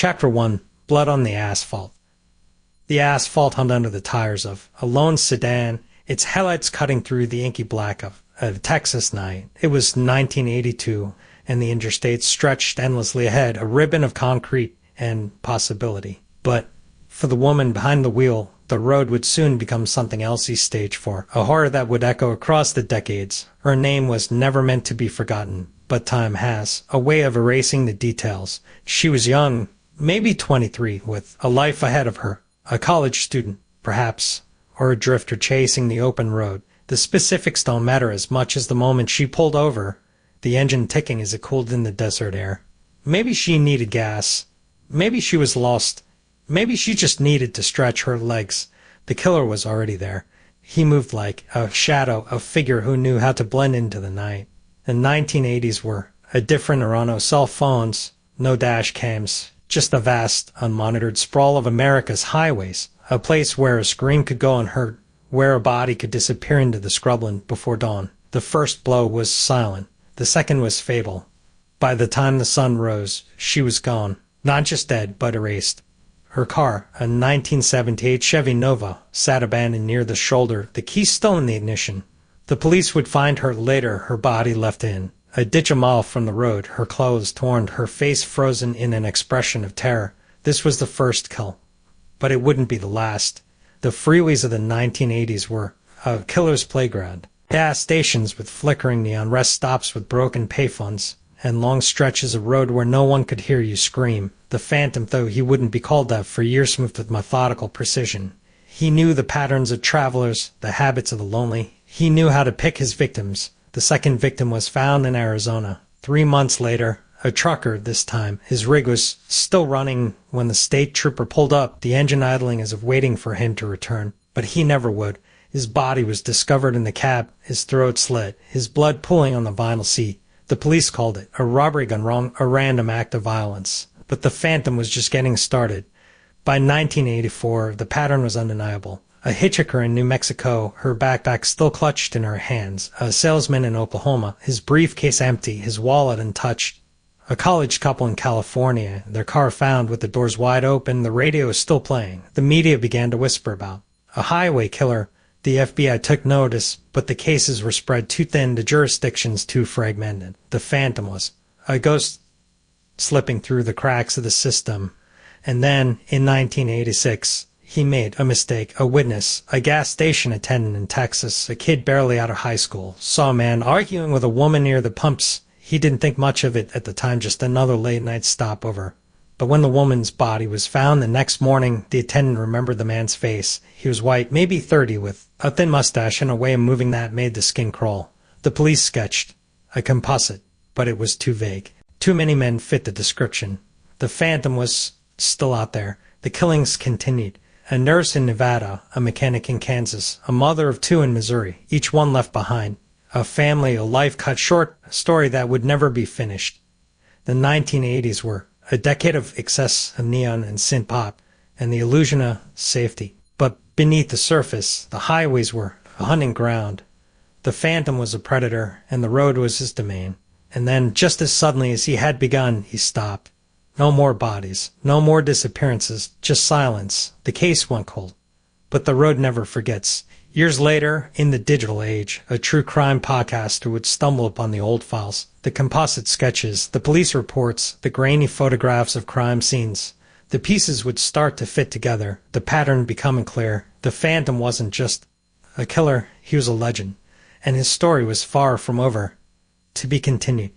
Chapter 1. Blood on the Asphalt. The asphalt hummed under the tires of a lone sedan, its headlights cutting through the inky black of a Texas night. It was 1982, and the interstate stretched endlessly ahead, a ribbon of concrete and possibility. But for the woman behind the wheel, the road would soon become something else he staged for, a horror that would echo across the decades. Her name was never meant to be forgotten, but time has a way of erasing the details. She was young, maybe 23, with a life ahead of her, a college student, perhaps, or a drifter chasing the open road. The specifics don't matter as much as the moment she pulled over, the engine ticking as it cooled in the desert air. Maybe she needed gas. Maybe she was lost. Maybe she just needed to stretch her legs. The killer was already there. He moved like a shadow, a figure who knew how to blend into the night. The 1980s were a different era. No cell phones, no dash cams, just a vast, unmonitored sprawl of America's highways, a place where a scream could go unheard, where a body could disappear into the scrubland before dawn. The first blow was silent. The second was fatal. By the time the sun rose, she was gone. Not just dead, but erased. Her car, a 1978 Chevy Nova, sat abandoned near the shoulder, the key still in the ignition. The police would find her later, her body left in a ditch a mile from the road, her clothes torn, her face frozen in an expression of terror. This was the first kill, but it wouldn't be the last. The freeways of the 1980s were a killer's playground. Gas stations with flickering neon, rest stops with broken payphones, and long stretches of road where no one could hear you scream. The Phantom, though he wouldn't be called that for years, moved with methodical precision. He knew the patterns of travelers, the habits of the lonely. He knew how to pick his victims. The second victim was found in Arizona. 3 months later, a trucker this time. His rig was still running when the state trooper pulled up, the engine idling as if waiting for him to return. But he never would. His body was discovered in the cab, his throat slit, his blood pooling on the vinyl seat. The police called it a robbery gone wrong, a random act of violence. But the Phantom was just getting started. By 1984, the pattern was undeniable. A hitchhiker in New Mexico, her backpack still clutched in her hands. A salesman in Oklahoma, his briefcase empty, his wallet untouched. A college couple in California, their car found with the doors wide open, the radio is still playing. The media began to whisper about a highway killer. The FBI took notice, but the cases were spread too thin, the jurisdictions too fragmented. The Phantom was a ghost slipping through the cracks of the system. And then, in 1986, he made a mistake. A witness, a gas station attendant in Texas, a kid barely out of high school, saw a man arguing with a woman near the pumps. He didn't think much of it at the time, just another late-night stopover. But when the woman's body was found the next morning, the attendant remembered the man's face. He was white, maybe 30, with a thin mustache and a way of moving that made the skin crawl. The police sketched a composite, but it was too vague. Too many men fit the description. The Phantom was still out there. The killings continued. A nurse in Nevada, a mechanic in Kansas, a mother of 2 in Missouri, each one left behind. A family, a life cut short, a story that would never be finished. The 1980s were a decade of excess of neon and synth pop, and the illusion of safety. But beneath the surface, the highways were a hunting ground. The Phantom was a predator, and the road was his domain. And then, just as suddenly as he had begun, he stopped. No more bodies, no more disappearances, just silence. The case went cold. But the road never forgets. Years later, in the digital age, a true crime podcaster would stumble upon the old files, the composite sketches, the police reports, the grainy photographs of crime scenes. The pieces would start to fit together, the pattern becoming clear. The Phantom wasn't just a killer, he was a legend. And his story was far from over. To be continued.